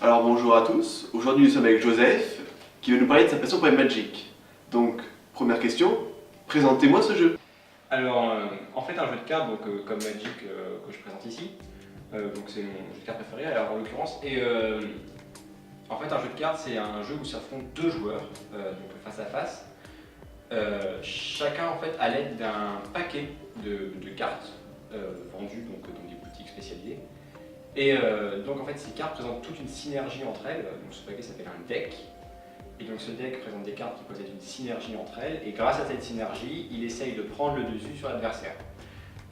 Alors bonjour à tous, aujourd'hui nous sommes avec Joseph qui va nous parler de sa passion pour les Magic. Donc, première question, présentez-moi ce jeu. Alors, en fait, un jeu de cartes, donc, comme Magic que je présente ici, donc c'est mon jeu de cartes préféré alors, en l'occurrence. Et en fait, un jeu de cartes, c'est un jeu où s'affrontent deux joueurs, donc face à face. Chacun en fait à l'aide d'un paquet de cartes vendues donc, dans des boutiques spécialisées. Et donc en fait, ces cartes présentent toute une synergie entre elles. Donc ce paquet s'appelle un deck. Et donc ce deck présente des cartes qui possèdent une synergie entre elles, et grâce à cette synergie, il essaye de prendre le dessus sur l'adversaire.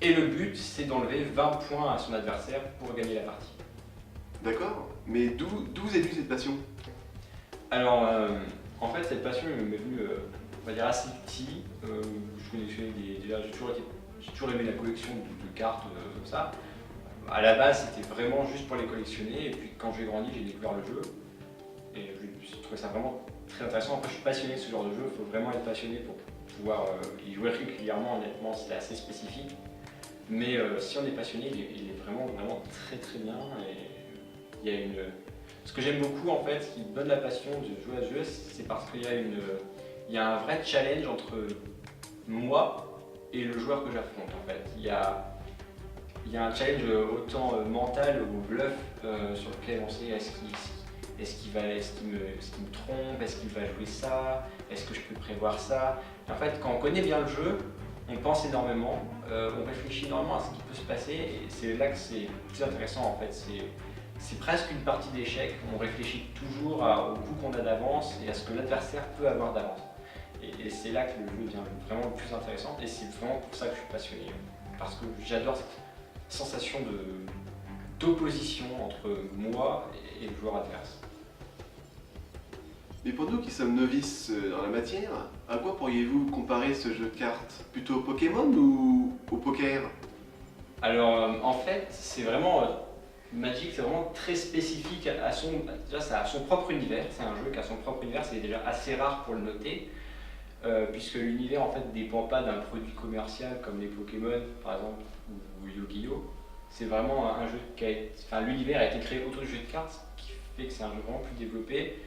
Et le but, c'est d'enlever 20 points à son adversaire pour gagner la partie. D'accord, mais d'où vous est venue cette passion? Alors, en fait, cette passion m'est venue, on va dire, assez petit. Je connaissais déjà, j'ai toujours aimé la collection de cartes comme ça. À la base, c'était vraiment juste pour les collectionner, et puis quand j'ai grandi, j'ai découvert le jeu. Et j'ai trouvé ça vraiment très intéressant. Après, je suis passionné de ce genre de jeu, il faut vraiment être passionné pour pouvoir y jouer régulièrement. Honnêtement, c'est assez spécifique. Mais si on est passionné, il est vraiment très très bien. Et il y a une... Ce que j'aime beaucoup, en fait, ce qui me donne la passion de jouer à ce jeu, c'est parce qu'il y a un vrai challenge entre moi et le joueur que j'affronte. En fait, il y a un challenge autant mental ou bluff sur lequel on sait est-ce qu'il me trompe, est-ce qu'il va jouer ça, est-ce que je peux prévoir ça. Et en fait, quand on connaît bien le jeu, on pense énormément, on réfléchit énormément à ce qui peut se passer, et c'est là que c'est plus intéressant en fait. C'est presque une partie d'échecs, on réfléchit toujours au coup qu'on a d'avance et à ce que l'adversaire peut avoir d'avance. Et c'est là que le jeu devient vraiment le plus intéressant, et c'est vraiment pour ça que je suis passionné. Parce que j'adore cette sensation d'opposition entre moi et le joueur adverse. Mais pour nous qui sommes novices dans la matière, à quoi pourriez-vous comparer ce jeu de cartes? Plutôt au Pokémon ou au poker? Alors en fait, c'est vraiment Magic, c'est vraiment très spécifique déjà, ça a son propre univers. C'est un jeu qui a son propre univers, c'est déjà assez rare pour le noter, puisque l'univers en fait dépend pas d'un produit commercial comme les Pokémon par exemple ou Yu-Gi-Oh! C'est vraiment un jeu l'univers a été créé autour du jeu de cartes, ce qui fait que c'est un jeu vraiment plus développé.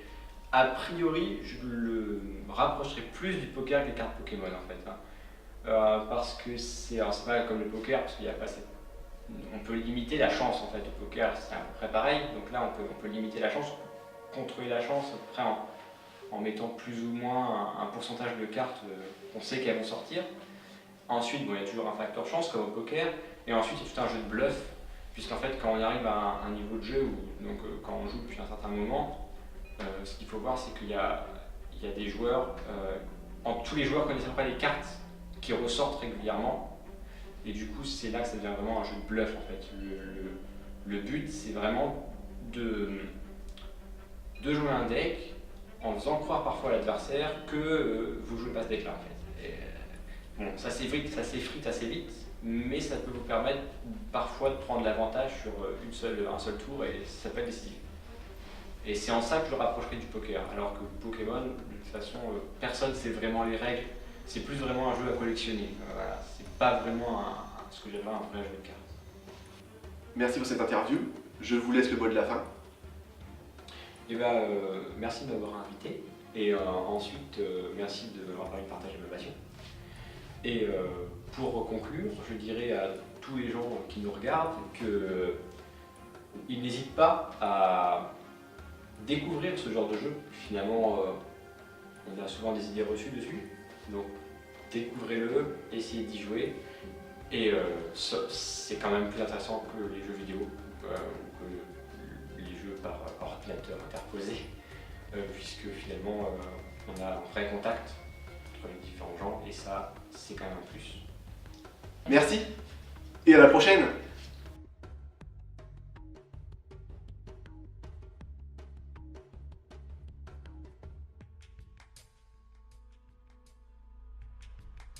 A priori, je le rapprocherai plus du poker que les cartes Pokémon en fait. Parce que c'est pas comme le poker, parce qu'il n'y a pas cette... On peut limiter la chance en fait. Au poker, c'est à peu près pareil. Donc là, on peut limiter la chance, contrôler la chance après en mettant plus ou moins un pourcentage de cartes qu'on sait qu'elles vont sortir. Ensuite, bon, il y a toujours un facteur chance comme au poker. Et ensuite, il y a tout un jeu de bluff, puisqu'en fait, quand on arrive à un niveau de jeu où, donc, quand on joue depuis un certain moment, ce qu'il faut voir, c'est qu'il y a des joueurs, tous les joueurs connaissent après les cartes qui ressortent régulièrement, et du coup c'est là que ça devient vraiment un jeu de bluff en fait. Le but c'est vraiment de jouer un deck en faisant croire parfois à l'adversaire que vous jouez pas ce deck là en fait. Et, bon, ça s'effrite assez vite, mais ça peut vous permettre parfois de prendre l'avantage sur un seul tour, et ça peut être décisif. Et c'est en ça que je le rapprocherai du poker, alors que Pokémon, de toute façon, personne ne sait vraiment les règles, c'est plus vraiment un jeu à collectionner. Voilà, c'est pas vraiment ce que j'appelle un vrai jeu de cartes. Merci pour cette interview, je vous laisse le mot de la fin. Et merci de m'avoir invité, et ensuite, merci de m'avoir permis de partager ma passion. Et pour conclure, je dirais à tous les gens qui nous regardent qu'ils n'hésitent pas à découvrir ce genre de jeu. Finalement, on a souvent des idées reçues dessus, donc découvrez-le, essayez d'y jouer, et c'est quand même plus intéressant que les jeux vidéo ou que les jeux par ordinateur interposé, puisque finalement on a un vrai contact entre les différents gens, et ça c'est quand même un plus. Merci et à la prochaine.